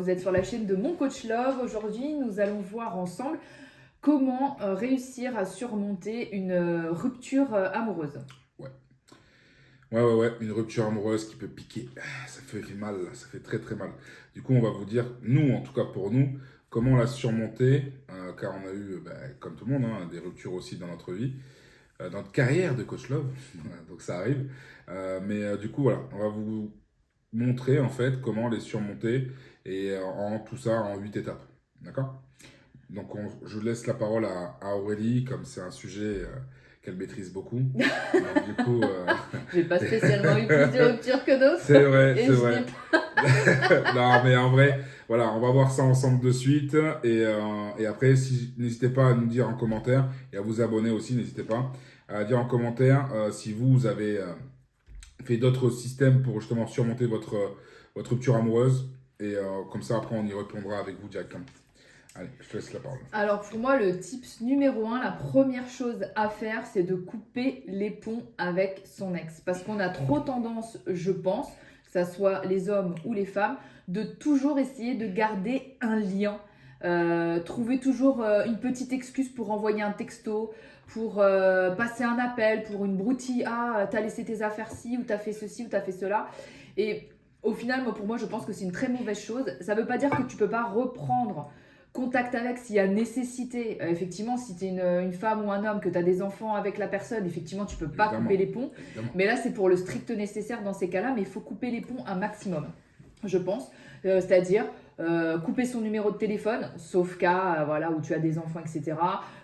vous êtes sur la chaîne de Mon Coach Love. Aujourd'hui, nous allons voir ensemble comment réussir à surmonter une rupture amoureuse. Ouais, une rupture amoureuse qui peut piquer. Ça fait mal, ça fait très très mal. Du coup, on va vous dire, nous, en tout cas pour nous, comment la surmonter, car on a eu, comme tout le monde, des ruptures aussi dans notre vie, dans notre carrière de coach love, donc ça arrive. Du coup, voilà, on va vous montrer en fait comment les surmonter et en tout ça en 8 étapes. D'accord? Donc, je laisse la parole à Aurélie, comme c'est un sujet qu'elle maîtrise beaucoup. Donc, du coup, J'ai pas spécialement eu plus de ruptures que d'autres. c'est vrai, Et c'est je vrai. n'ai pas- Non, mais en vrai, voilà, on va voir ça ensemble de suite. Et après, n'hésitez pas à nous dire en commentaire et à vous abonner aussi, n'hésitez pas à dire en commentaire si vous avez fait d'autres systèmes pour justement surmonter votre rupture amoureuse. Et comme ça, après, on y répondra avec vous directement. Allez, je te laisse la parole. Alors pour moi, le tips numéro 1, la première chose à faire, c'est de couper les ponts avec son ex. Parce qu'on a trop tendance, je pense, que ce soit les hommes ou les femmes, de toujours essayer de garder un lien. Trouver toujours une petite excuse pour envoyer un texto, pour passer un appel, pour une broutille. Ah, t'as laissé tes affaires ci, ou t'as fait ceci, ou t'as fait cela. Et au final, pour moi, je pense que c'est une très mauvaise chose. Ça ne veut pas dire que tu ne peux pas reprendre contact avec s'il y a nécessité. Effectivement, si tu es une femme ou un homme, que tu as des enfants avec la personne, effectivement, tu ne peux pas Évidemment. couper les ponts. Évidemment. Mais là, c'est pour le strict nécessaire dans ces cas-là, mais il faut couper les ponts un maximum, je pense. C'est-à-dire couper son numéro de téléphone, sauf cas voilà, où tu as des enfants, etc.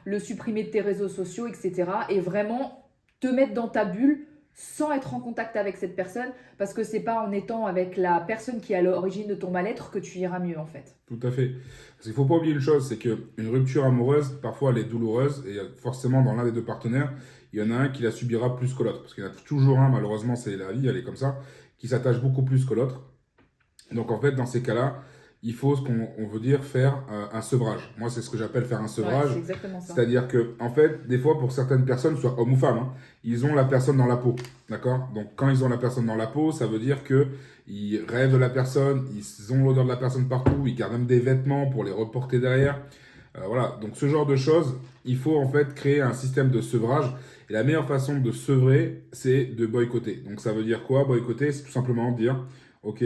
Le supprimer de tes réseaux sociaux, etc. Et vraiment te mettre dans ta bulle sans être en contact avec cette personne, parce que c'est pas en étant avec la personne qui est à l'origine de ton mal-être que tu iras mieux en fait. Tout à fait. Parce qu'il ne faut pas oublier une chose, c'est qu'une rupture amoureuse, parfois elle est douloureuse, et forcément dans l'un des deux partenaires, il y en a un qui la subira plus que l'autre. Parce qu'il y en a toujours un, malheureusement c'est la vie, elle est comme ça, qui s'attache beaucoup plus que l'autre. Donc en fait, dans ces cas-là, il faut ce qu'on veut dire faire un sevrage. Moi, c'est ce que j'appelle faire un Ouais, sevrage. c'est exactement ça. C'est-à-dire que, en fait, des fois, pour certaines personnes, soit hommes ou femmes, ils ont la personne dans la peau. D'accord? Donc, quand ils ont la personne dans la peau, ça veut dire qu'ils rêvent de la personne, ils ont l'odeur de la personne partout, ils gardent même des vêtements pour les reporter derrière. Voilà. Donc, ce genre de choses, il faut en fait créer un système de sevrage. Et la meilleure façon de sevrer, c'est de boycotter. Donc, ça veut dire quoi? Boycotter, c'est tout simplement dire, OK,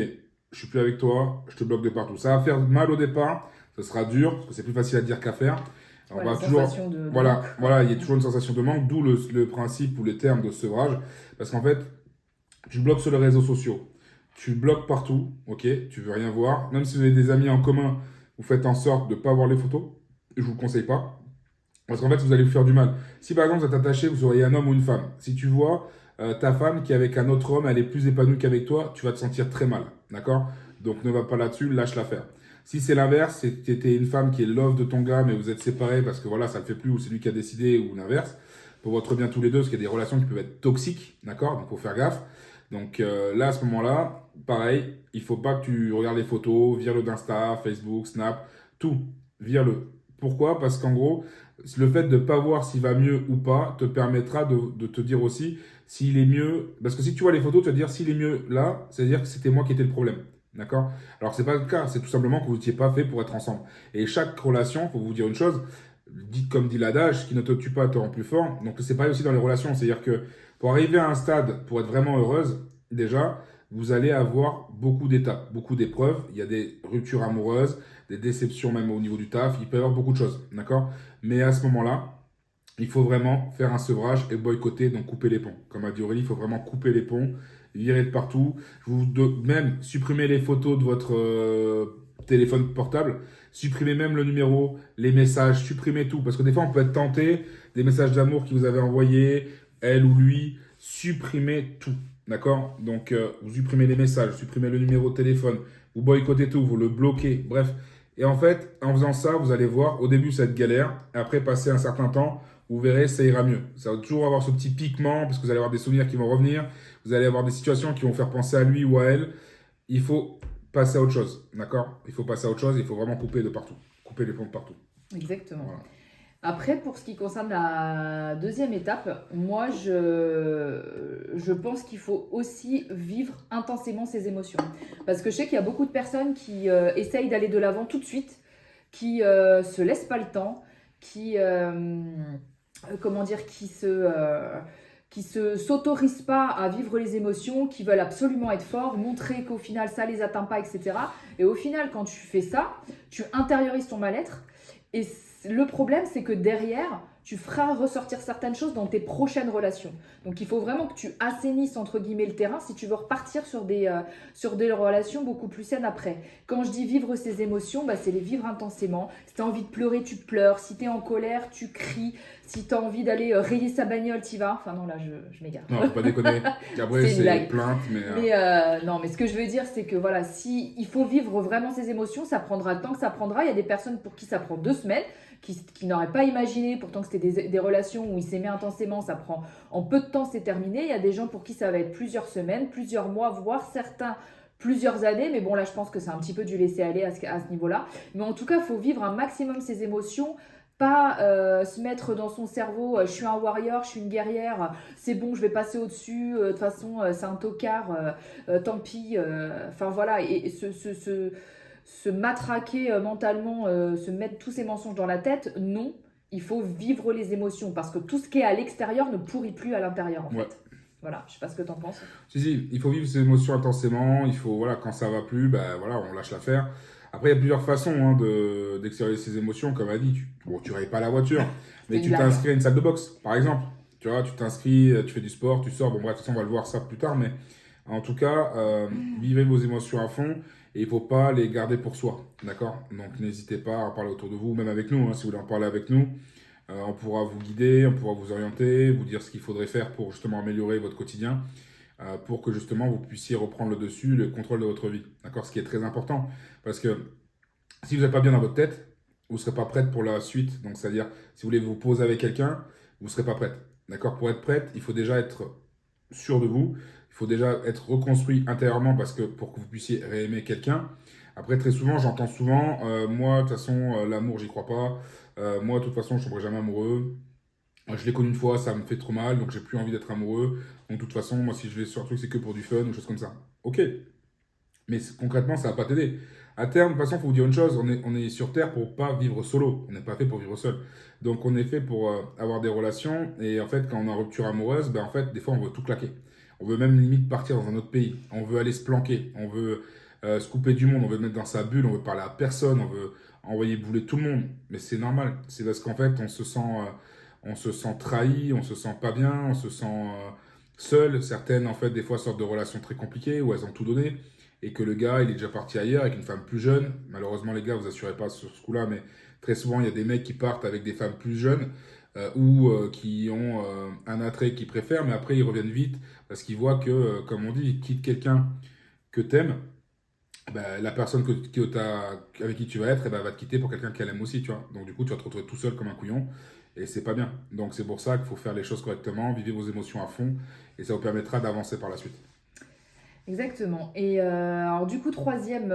je suis plus avec toi, je te bloque de partout. Ça va faire mal au départ, ce sera dur, parce que c'est plus facile à dire qu'à faire. Ouais, On va la toujours, sensation de voilà, manque. voilà, il y a toujours une sensation de manque, d'où le principe ou les termes de sevrage. Parce qu'en fait, tu bloques sur les réseaux sociaux, tu bloques partout, ok, tu veux rien voir. Même si vous avez des amis en commun, vous faites en sorte de ne pas voir les photos. Je vous le conseille pas. Parce qu'en fait, vous allez vous faire du mal. Si par exemple vous êtes attaché, vous auriez un homme ou une femme. Si tu vois ta femme qui est avec un autre homme, elle est plus épanouie qu'avec toi, tu vas te sentir très mal. D'accord? Donc ne va pas là-dessus, lâche l'affaire. Si c'est l'inverse, c'est que tu étais une femme qui est love de ton gars, mais vous êtes séparés parce que voilà, ça ne le fait plus, ou c'est lui qui a décidé, ou l'inverse, pour votre bien tous les deux, parce qu'il y a des relations qui peuvent être toxiques. D'accord? Donc il faut faire gaffe. Donc là, à ce moment-là, pareil, il ne faut pas que tu regardes les photos, vire-le d'Insta, Facebook, Snap, tout, vire-le. Pourquoi? Parce qu'en gros, le fait de ne pas voir s'il va mieux ou pas te permettra de te dire aussi s'il est mieux. Parce que si tu vois les photos, tu vas te dire s'il est mieux là, c'est-à-dire que c'était moi qui étais le problème. D'accord? Alors, c'est pas le cas, c'est tout simplement que vous n'étiez pas fait pour être ensemble. Et chaque relation, pour vous dire une chose, comme dit l'adage, ce qui ne te tue pas te rend plus fort. Donc, c'est pareil aussi dans les relations. C'est-à-dire que pour arriver à un stade, pour être vraiment heureuse, déjà, vous allez avoir beaucoup d'étapes, beaucoup d'épreuves. Il y a des ruptures amoureuses, des déceptions même au niveau du taf. Il peut y avoir beaucoup de choses. D'accord? Mais à ce moment-là, il faut vraiment faire un sevrage et boycotter, donc couper les ponts. Comme a dit Aurélie, il faut vraiment couper les ponts, virer de partout. Même supprimer les photos de votre téléphone portable, supprimer même le numéro, les messages, supprimer tout. Parce que des fois, on peut être tenté, des messages d'amour qui vous avez envoyés, elle ou lui, supprimez tout. D'accord? Donc, vous supprimez les messages, supprimez le numéro de téléphone, vous boycottez tout, vous le bloquez, bref. Et en fait, en faisant ça, vous allez voir, au début, ça va être galère. Après, passer un certain temps, vous verrez, ça ira mieux. Ça va toujours avoir ce petit piquement, parce que vous allez avoir des souvenirs qui vont revenir. Vous allez avoir des situations qui vont faire penser à lui ou à elle. Il faut passer à autre chose, d'accord? Il faut passer à autre chose, il faut vraiment couper de partout. Couper les ponts de partout. Exactement. Voilà. Après, pour ce qui concerne la deuxième étape, moi, je pense qu'il faut aussi vivre intensément ses émotions. Parce que je sais qu'il y a beaucoup de personnes qui essayent d'aller de l'avant tout de suite, qui se laissent pas le temps, qui, comment dire, qui se s'autorisent pas à vivre les émotions, qui veulent absolument être forts, montrer qu'au final, ça les atteint pas, etc. Et au final, quand tu fais ça, tu intériorises ton mal-être. Et le problème, c'est que derrière, tu feras ressortir certaines choses dans tes prochaines relations. Donc, il faut vraiment que tu assainisses, entre guillemets, le terrain si tu veux repartir sur des relations beaucoup plus saines après. Quand je dis vivre ses émotions, bah, c'est les vivre intensément. Si tu as envie de pleurer, tu pleures. Si tu es en colère, tu cries. Si tu as envie d'aller rayer sa bagnole, tu y vas. Enfin non, là, je m'égare. Non, faut pas déconner. Après, C'est une blague. plainte, mais... Non, mais ce que je veux dire, c'est que voilà, si il faut vivre vraiment ses émotions, ça prendra le temps que ça prendra. Il y a des personnes pour qui ça prend 2 semaines, qui n'auraient pas imaginé, pourtant que c'était des relations où ils s'aimaient intensément, ça prend en peu de temps, c'est terminé. Il y a des gens pour qui ça va être plusieurs semaines, plusieurs mois, voire certains plusieurs années. Mais bon, là, je pense que c'est un petit peu du laisser-aller à ce niveau-là. Mais en tout cas, il faut vivre un maximum ses émotions. Pas se mettre dans son cerveau, je suis un warrior, je suis une guerrière, c'est bon, je vais passer au-dessus, de toute façon, c'est un tocard, tant pis. Enfin voilà, et se matraquer mentalement, se mettre tous ces mensonges dans la tête, non, il faut vivre les émotions parce que tout ce qui est à l'extérieur ne pourrit plus à l'intérieur en fait. Ouais. Voilà, je sais pas ce que t'en penses. Si, il faut vivre ses émotions intensément, il faut, voilà, quand ça va plus, ben voilà, on lâche l'affaire. Après, il y a plusieurs façons hein, d'extérioriser ses émotions, comme a dit, tu rayes pas la voiture, mais tu t'inscris à une salle de boxe, par exemple. Tu vois, tu t'inscris, tu fais du sport, tu sors, bon bref, de toute façon, on va le voir ça plus tard, mais en tout cas, vivez vos émotions à fond, et il ne faut pas les garder pour soi, d'accord? Donc, n'hésitez pas à en parler autour de vous, même avec nous, hein, si vous voulez en parler avec nous. On pourra vous guider, on pourra vous orienter, vous dire ce qu'il faudrait faire pour justement améliorer votre quotidien, pour que justement vous puissiez reprendre le dessus, le contrôle de votre vie. D'accord? Ce qui est très important. Parce que si vous n'êtes pas bien dans votre tête, vous ne serez pas prête pour la suite. Donc, c'est-à-dire, si vous voulez vous poser avec quelqu'un, vous ne serez pas prête. D'accord? Pour être prête, il faut déjà être sûr de vous. Il faut déjà être reconstruit intérieurement parce que pour que vous puissiez réaimer quelqu'un. Après, très souvent, j'entends souvent, moi, de toute façon, l'amour, j'y crois pas. Moi, de toute façon, je ne tomberai jamais amoureux. Je l'ai connu une fois, ça me fait trop mal, donc j'ai plus envie d'être amoureux. Donc, de toute façon, moi, si je vais sur un truc, c'est que pour du fun ou choses comme ça. Ok, mais concrètement, ça va pas t'aider. À terme, de toute façon, il faut vous dire une chose, on est sur Terre pour pas vivre solo. On n'est pas fait pour vivre seul. Donc, on est fait pour avoir des relations. Et en fait, quand on est en rupture amoureuse, ben, en fait, des fois, on veut tout claquer. On veut même limite partir dans un autre pays. On veut aller se planquer. On veut se couper du monde. On veut mettre dans sa bulle. On veut parler à personne. On veut envoyer bouler tout le monde. Mais c'est normal. C'est parce qu'en fait, on se sent trahi. On se sent pas bien. On se sent seul. Certaines, en fait, des fois, sortent de relations très compliquées où elles ont tout donné. Et que le gars, il est déjà parti ailleurs avec une femme plus jeune. Malheureusement, les gars, vous assurez pas sur ce coup-là, mais très souvent, il y a des mecs qui partent avec des femmes plus jeunes ou qui ont un attrait qu'ils préfèrent, mais après, ils reviennent vite parce qu'ils voient que, comme on dit, quitte quelqu'un que t'aimes, ben, la personne avec qui tu vas être, eh ben, va te quitter pour quelqu'un qu'elle aime aussi, tu vois. Donc, du coup, tu vas te retrouver tout seul comme un couillon et c'est pas bien. Donc, c'est pour ça qu'il faut faire les choses correctement, vivez vos émotions à fond et ça vous permettra d'avancer par la suite. Exactement. Et alors du coup, troisième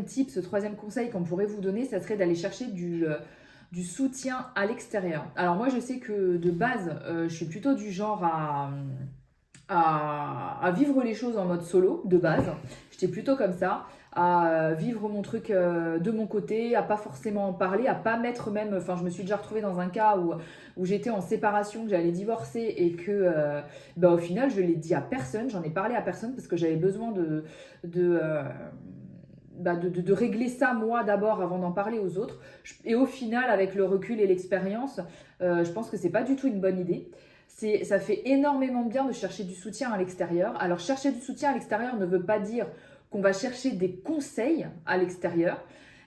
tip, ce troisième conseil qu'on pourrait vous donner, ça serait d'aller chercher du soutien à l'extérieur. Alors moi, je sais que de base, je suis plutôt du genre à vivre les choses en mode solo, de base. J'étais plutôt comme ça, à vivre mon truc de mon côté, à pas forcément en parler, à pas mettre même... Enfin, je me suis déjà retrouvée dans un cas où j'étais en séparation, que j'allais divorcer et que au final, je l'ai dit à personne, j'en ai parlé à personne parce que j'avais besoin de régler ça moi d'abord avant d'en parler aux autres. Et au final, avec le recul et l'expérience, je pense que c'est pas du tout une bonne idée. Ça fait énormément de bien de chercher du soutien à l'extérieur. Alors, chercher du soutien à l'extérieur ne veut pas dire qu'on va chercher des conseils à l'extérieur.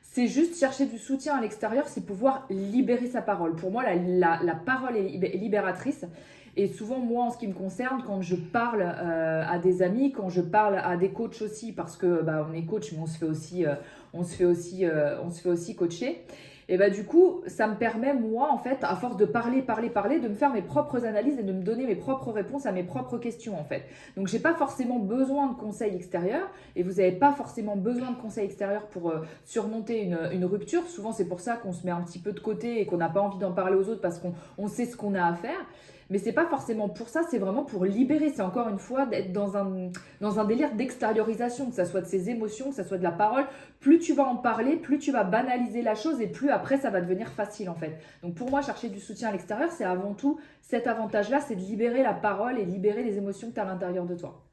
C'est juste chercher du soutien à l'extérieur, c'est pouvoir libérer sa parole. Pour moi, la parole est libératrice. Et souvent, moi, en ce qui me concerne, quand je parle à des amis, quand je parle à des coachs aussi, parce que bah, on est coach, mais on se fait aussi coacher. Et bah du coup, ça me permet, moi, en fait, à force de parler, de me faire mes propres analyses et de me donner mes propres réponses à mes propres questions, en fait. Donc, j'ai pas forcément besoin de conseils extérieurs et vous n'avez pas forcément besoin de conseils extérieurs pour surmonter une rupture. Souvent, c'est pour ça qu'on se met un petit peu de côté et qu'on n'a pas envie d'en parler aux autres parce qu'on sait ce qu'on a à faire. Mais c'est pas forcément pour ça, c'est vraiment pour libérer. C'est encore une fois d'être dans un délire d'extériorisation, que ça soit de ses émotions, que ça soit de la parole. Plus tu vas en parler, plus tu vas banaliser la chose et plus après ça va devenir facile en fait. Donc pour moi, chercher du soutien à l'extérieur, c'est avant tout cet avantage-là, c'est de libérer la parole et libérer les émotions que tu as à l'intérieur de toi.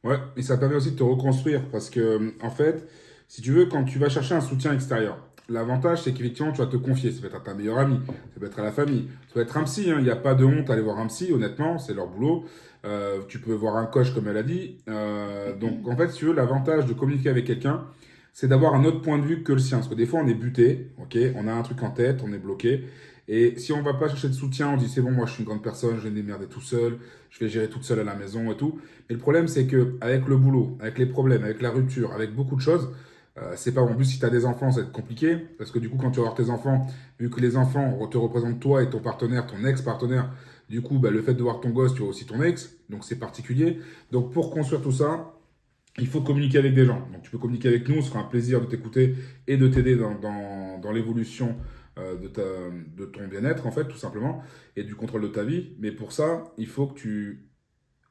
Ouais, et ça permet aussi de te reconstruire parce que, en fait, si tu veux, quand tu vas chercher un soutien extérieur, l'avantage, c'est qu'effectivement, tu vas te confier. Ça peut être à ta meilleure amie, ça peut être à la famille, ça peut être un psy. Hein. Il n'y a pas de honte à aller voir un psy, honnêtement, c'est leur boulot. Tu peux voir un coach, comme elle a dit. Donc, en fait, si tu veux, l'avantage de communiquer avec quelqu'un, c'est d'avoir un autre point de vue que le sien. Parce que des fois, on est buté, ok, on a un truc en tête, on est bloqué. Et si on va pas chercher de soutien, on dit c'est bon, moi je suis une grande personne, je vais me démerder tout seul, je vais gérer toute seule à la maison et tout. Mais le problème, c'est que avec le boulot, avec les problèmes, avec la rupture, avec beaucoup de choses, c'est pas bon. En plus, si tu as des enfants, ça va être compliqué. Parce que du coup, quand tu vas avoir tes enfants, vu que les enfants te représentent toi et ton partenaire, ton ex-partenaire, du coup, bah, le fait de voir ton gosse, tu vois aussi ton ex. Donc, c'est particulier. Donc, pour construire tout ça, il faut communiquer avec des gens. Donc, tu peux communiquer avec nous. Ce sera un plaisir de t'écouter et de t'aider dans l'évolution de ton bien-être, en fait, tout simplement, et du contrôle de ta vie. Mais pour ça, il faut que tu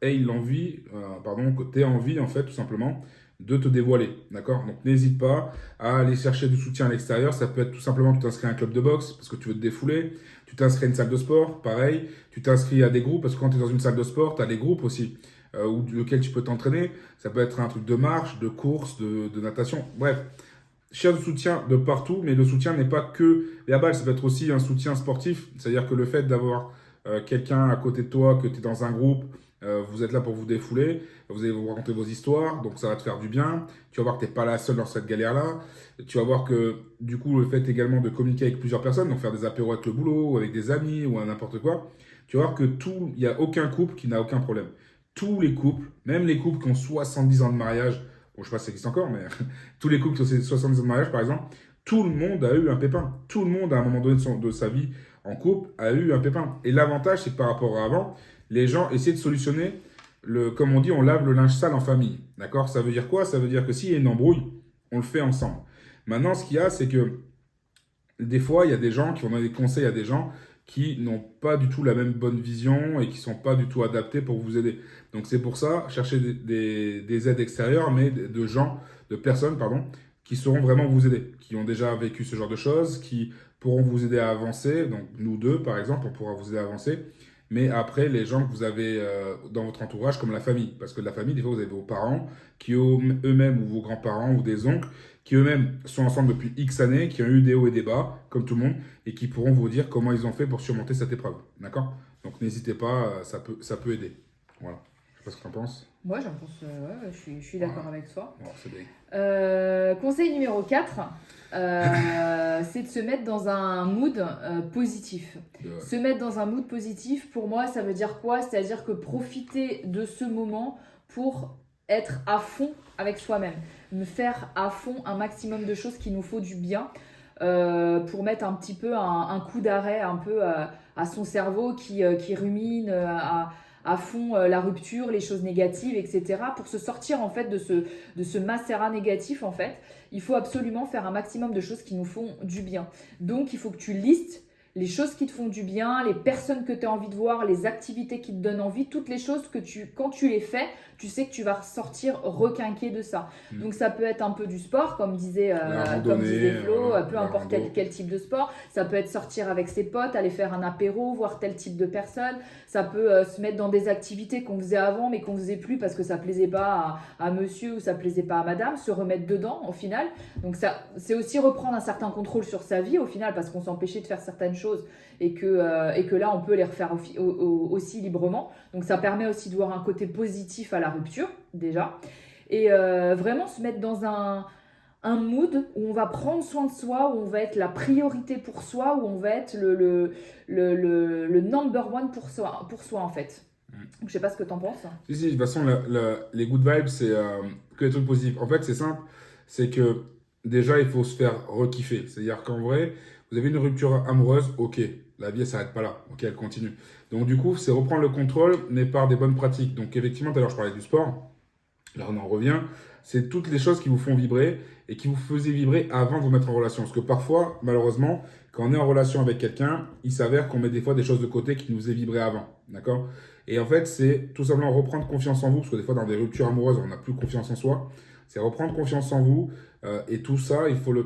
aies l'envie, que tu aies envie, en fait, tout simplement, de te dévoiler, d'accord? Donc n'hésite pas à aller chercher du soutien à l'extérieur. Ça peut être tout simplement que tu t'inscris à un club de boxe parce que tu veux te défouler, tu t'inscris à une salle de sport, pareil, tu t'inscris à des groupes parce que quand tu es dans une salle de sport, tu as des groupes aussi lequel tu peux t'entraîner. Ça peut être un truc de marche, de course, de natation, bref. Cherche du soutien de partout, mais le soutien n'est pas que verbal, ça peut être aussi un soutien sportif. C'est-à-dire que le fait d'avoir quelqu'un à côté de toi, que tu es dans un groupe, vous êtes là pour vous défouler, vous allez vous raconter vos histoires, donc ça va te faire du bien. Tu vas voir que tu n'es pas la seule dans cette galère-là. Tu vas voir que du coup, le fait également de communiquer avec plusieurs personnes, donc faire des apéros avec le boulot, ou avec des amis, ou à n'importe quoi, tu vas voir que il n'y a aucun couple qui n'a aucun problème. Tous les couples, même les couples qui ont 70 ans de mariage, bon, je sais pas si ça existe encore, mais tous les couples qui ont 70 ans de mariage, par exemple, tout le monde a eu un pépin. Tout le monde, à un moment donné de sa vie en couple, a eu un pépin. Et l'avantage, c'est que par rapport à avant, les gens essaient de solutionner, comme on dit, on lave le linge sale en famille. D'accord? Ça veut dire quoi? Ça veut dire que s'il y a une embrouille, on le fait ensemble. Maintenant, ce qu'il y a, c'est que des fois, il y a des gens qui vont donner des conseils à des gens qui n'ont pas du tout la même bonne vision et qui ne sont pas du tout adaptés pour vous aider. Donc c'est pour ça, chercher des aides extérieures, mais de gens, de personnes, pardon, qui sauront vraiment vous aider, qui ont déjà vécu ce genre de choses, qui pourront vous aider à avancer. Donc nous deux, par exemple, on pourra vous aider à avancer. Mais après, les gens que vous avez dans votre entourage, comme la famille. Parce que la famille, des fois, vous avez vos parents, qui eux-mêmes, ou vos grands-parents, ou des oncles, qui eux-mêmes sont ensemble depuis X années, qui ont eu des hauts et des bas, comme tout le monde, et qui pourront vous dire comment ils ont fait pour surmonter cette épreuve. D'accord? Donc n'hésitez pas, ça peut aider. Voilà. Je sais pas ce que tu en penses. Moi, j'en pense, ouais, je suis d'accord avec toi. Bon, c'est bien. Conseil numéro 4, c'est de se mettre dans un mood positif. Se mettre dans un mood positif, pour moi, ça veut dire quoi? C'est-à-dire que profiter de ce moment pour être à fond avec soi-même. Me faire à fond un maximum de choses qui nous font du bien. Pour mettre un petit peu un coup d'arrêt un peu à son cerveau qui rumine à fond la rupture, les choses négatives, etc. Pour se sortir en fait de ce macérat négatif en fait, il faut absolument faire un maximum de choses qui nous font du bien. Donc il faut que tu listes les choses qui te font du bien, les personnes que tu as envie de voir, les activités qui te donnent envie, toutes les choses que quand tu les fais, tu sais que tu vas ressortir requinqué de ça. Donc ça peut être un peu du sport, comme disait Flo, peu importe quel type de sport. Ça peut être sortir avec ses potes, aller faire un apéro, voir tel type de personne. Ça peut se mettre dans des activités qu'on faisait avant mais qu'on faisait plus parce que ça plaisait pas à monsieur ou ça plaisait pas à madame, se remettre dedans au final. Donc ça, c'est aussi reprendre un certain contrôle sur sa vie au final parce qu'on s'empêchait de faire certaines choses et que là on peut les refaire aussi librement. Donc ça permet aussi de voir un côté positif à la rupture déjà et vraiment se mettre dans un mood où on va prendre soin de soi, où on va être la priorité pour soi, où on va être le number one pour soi en fait. Donc, je sais pas ce que t'en penses. Si, de toute façon, les good vibes, c'est que des trucs positifs. En fait, c'est simple, c'est que déjà, il faut se faire rekiffer. C'est-à-dire qu'en vrai, vous avez une rupture amoureuse, ok, la vie, elle s'arrête pas là, ok, elle continue. Donc, du coup, c'est reprendre le contrôle, mais par des bonnes pratiques. Donc, effectivement, tout à l'heure, je parlais du sport. Là, on en revient. C'est toutes les choses qui vous font vibrer et qui vous faisaient vibrer avant de vous mettre en relation. Parce que parfois, malheureusement, quand on est en relation avec quelqu'un, il s'avère qu'on met des fois des choses de côté qui nous faisaient vibrer avant. D'accord? Et en fait, c'est tout simplement reprendre confiance en vous. Parce que des fois, dans des ruptures amoureuses, on n'a plus confiance en soi. C'est reprendre confiance en vous. Et tout ça,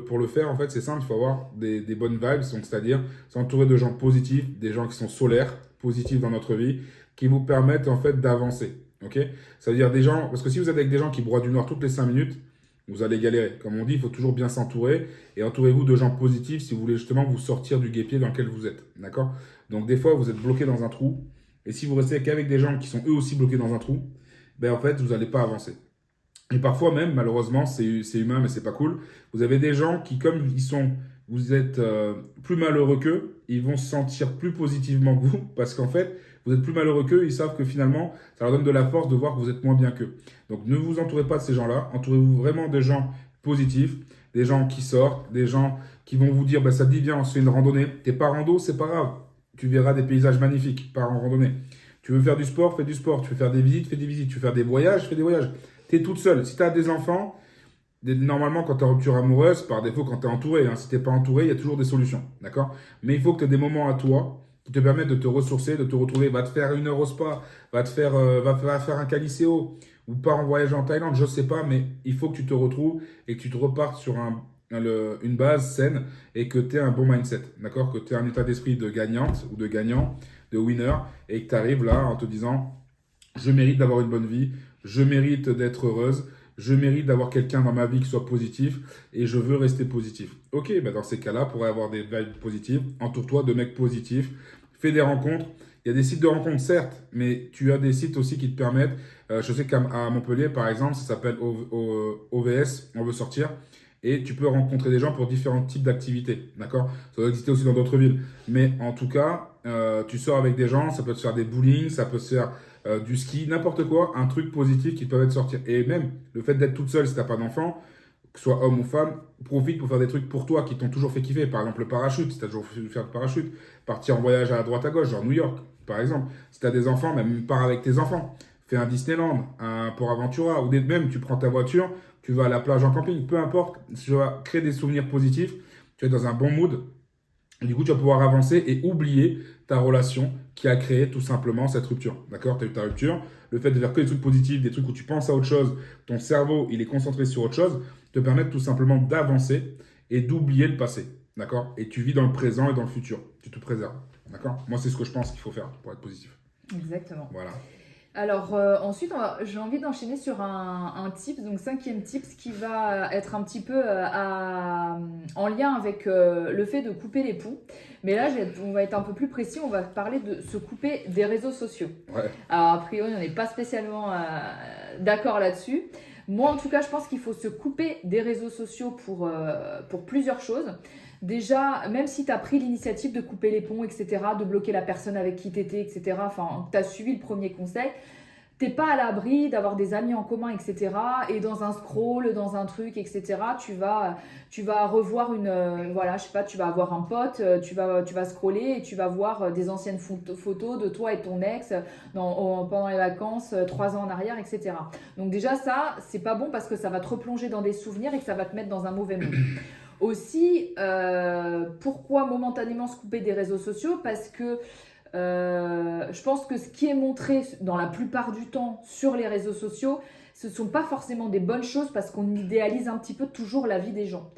pour le faire, en fait, c'est simple. Il faut avoir des bonnes vibes. Donc, c'est-à-dire s'entourer de gens positifs, des gens qui sont solaires, positifs dans notre vie, qui vous permettent en fait d'avancer. Ok? Ça veut dire des gens, parce que si vous êtes avec des gens qui broient du noir toutes les 5 minutes, vous allez galérer. Comme on dit, il faut toujours bien s'entourer et entourez-vous de gens positifs si vous voulez justement vous sortir du guêpier dans lequel vous êtes. D'accord? Donc des fois, vous êtes bloqué dans un trou et si vous restez qu'avec des gens qui sont eux aussi bloqués dans un trou, ben en fait, vous n'allez pas avancer. Et parfois même, malheureusement, c'est humain, mais c'est pas cool. Vous avez des gens qui, comme vous êtes plus malheureux qu'eux, ils vont se sentir plus positivement que vous, parce qu'en fait, vous êtes plus malheureux qu'eux, ils savent que finalement, ça leur donne de la force de voir que vous êtes moins bien qu'eux. Donc ne vous entourez pas de ces gens-là, entourez-vous vraiment de gens positifs, des gens qui sortent, des gens qui vont vous dire, bah, ça te dit, viens, on se fait une randonnée. T'es pas rando, c'est pas grave. Tu verras des paysages magnifiques, pars en randonnée. Tu veux faire du sport, fais du sport. Tu veux faire des visites, fais des visites. Tu veux faire des voyages, fais des voyages. Tu es toute seule. Si tu as des enfants, normalement, quand tu es en rupture amoureuse, par défaut, quand tu es entouré, hein, si tu n'es pas entouré, il y a toujours des solutions. D'accord? Mais il faut que tu aies des moments à toi qui te permettent de te ressourcer, de te retrouver. Va te faire une heure au spa, va faire un calicéo ou pars en voyage en Thaïlande, je ne sais pas, mais il faut que tu te retrouves et que tu te repartes sur une base saine et que tu aies un bon mindset. D'accord? Que tu aies un état d'esprit de gagnante ou de gagnant, de winner et que tu arrives là en te disant je mérite d'avoir une bonne vie, je mérite d'être heureuse, je mérite d'avoir quelqu'un dans ma vie qui soit positif et je veux rester positif. Ok, bah dans ces cas-là, pour avoir des vibes positives, entoure-toi de mecs positifs, fais des rencontres. Il y a des sites de rencontres, certes, mais tu as des sites aussi qui te permettent. Je sais qu'à Montpellier, par exemple, ça s'appelle OVS, on veut sortir. Et tu peux rencontrer des gens pour différents types d'activités. D'accord? Ça doit exister aussi dans d'autres villes. Mais en tout cas, tu sors avec des gens, ça peut te faire des bowling, ça peut se faire du ski, n'importe quoi, un truc positif qui te permet de sortir. Et même le fait d'être toute seule si tu n'as pas d'enfant, que ce soit homme ou femme, profite pour faire des trucs pour toi qui t'ont toujours fait kiffer. Par exemple, le parachute, si tu as toujours fait faire le parachute, partir en voyage à droite à gauche, genre New York, par exemple. Si tu as des enfants, même pars avec tes enfants. Fais un Disneyland, un Port Aventura, ou même tu prends ta voiture, tu vas à la plage en camping, peu importe, tu vas créer des souvenirs positifs, tu es dans un bon mood, et du coup tu vas pouvoir avancer et oublier ta relation qui a créé tout simplement cette rupture. D'accord? Tu as eu ta rupture, le fait de faire que des trucs positifs, des trucs où tu penses à autre chose, ton cerveau il est concentré sur autre chose, te permettent tout simplement d'avancer et d'oublier le passé. D'accord? Et tu vis dans le présent et dans le futur. Tu te préserves. D'accord? Moi c'est ce que je pense qu'il faut faire pour être positif. Exactement. Voilà. Alors ensuite, j'ai envie d'enchaîner sur un tips, donc 5e tips qui va être un petit peu en lien avec le fait de couper les ponts. Mais là, on va être un peu plus précis, on va parler de se couper des réseaux sociaux. Ouais. Alors a priori, on n'est pas spécialement d'accord là-dessus. Moi, en tout cas, je pense qu'il faut se couper des réseaux sociaux pour plusieurs choses. Déjà, même si tu as pris l'initiative de couper les ponts, etc., de bloquer la personne avec qui tu étais, etc., enfin, tu as suivi le premier conseil, t'es pas à l'abri d'avoir des amis en commun, etc. Et dans un scroll, dans un truc, etc., tu vas revoir voilà, je sais pas, tu vas avoir un pote, tu vas scroller et tu vas voir des anciennes photos de toi et ton ex pendant les vacances, 3 ans en arrière, etc. Donc déjà, ça, c'est pas bon parce que ça va te replonger dans des souvenirs et que ça va te mettre dans un mauvais mood. Aussi, pourquoi momentanément se couper des réseaux sociaux? Parce que je pense que ce qui est montré dans la plupart du temps sur les réseaux sociaux, ce ne sont pas forcément des bonnes choses parce qu'on idéalise un petit peu toujours la vie des gens.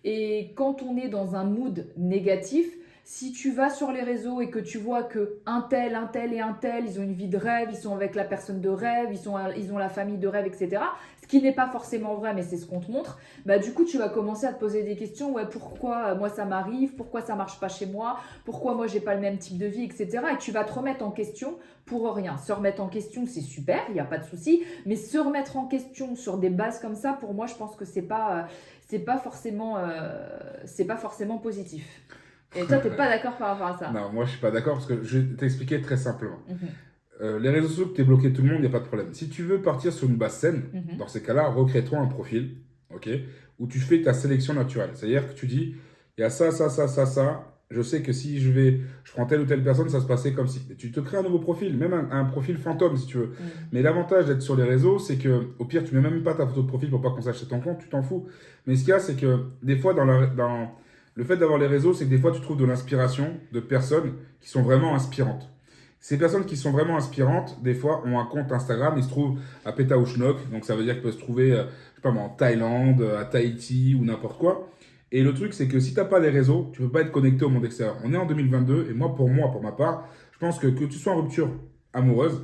Et quand on est dans un mood négatif, si tu vas sur les réseaux et que tu vois que un tel et un tel, ils ont une vie de rêve, ils sont avec la personne de rêve, ils ont la famille de rêve, etc. Ce qui n'est pas forcément vrai, mais c'est ce qu'on te montre. Bah, du coup, tu vas commencer à te poser des questions. Ouais, pourquoi moi ça m'arrive? Pourquoi ça marche pas chez moi? Pourquoi moi j'ai pas le même type de vie, etc. Et tu vas te remettre en question pour rien. Se remettre en question, c'est super, il n'y a pas de souci. Mais se remettre en question sur des bases comme ça, pour moi, je pense que c'est pas c'est pas forcément positif. Et toi, t'es pas d'accord par rapport à ça? Non, moi je suis pas d'accord parce que je vais t'expliquer très simplement. Mhm. Les réseaux sociaux, que tu es bloqué tout le monde, il n'y a pas de problème. Si tu veux partir sur une base saine, Mhm. dans ces cas-là, recrée-toi un profil, ok, où tu fais ta sélection naturelle. C'est-à-dire que tu dis, il y a ça, ça, ça, ça, ça. Je sais que si je prends telle ou telle personne, ça se passait comme si. Et tu te crées un nouveau profil, même un profil fantôme si tu veux. Mhm. Mais l'avantage d'être sur les réseaux, c'est que au pire, tu mets même pas ta photo de profil pour pas qu'on sache c'est ton compte, tu t'en fous. Mais ce qu'il y a, c'est que des fois, dans le fait d'avoir les réseaux, c'est que des fois, tu trouves de l'inspiration de personnes qui sont vraiment inspirantes. Ces personnes qui sont vraiment inspirantes, des fois, ont un compte Instagram, ils se trouvent à Petaouchnok, donc ça veut dire qu'ils peuvent se trouver, je sais pas moi, en Thaïlande, à Tahiti ou n'importe quoi. Et le truc, c'est que si tu n'as pas les réseaux, tu peux pas être connecté au monde extérieur. On est en 2022, et moi, pour ma part, je pense que tu sois en rupture amoureuse,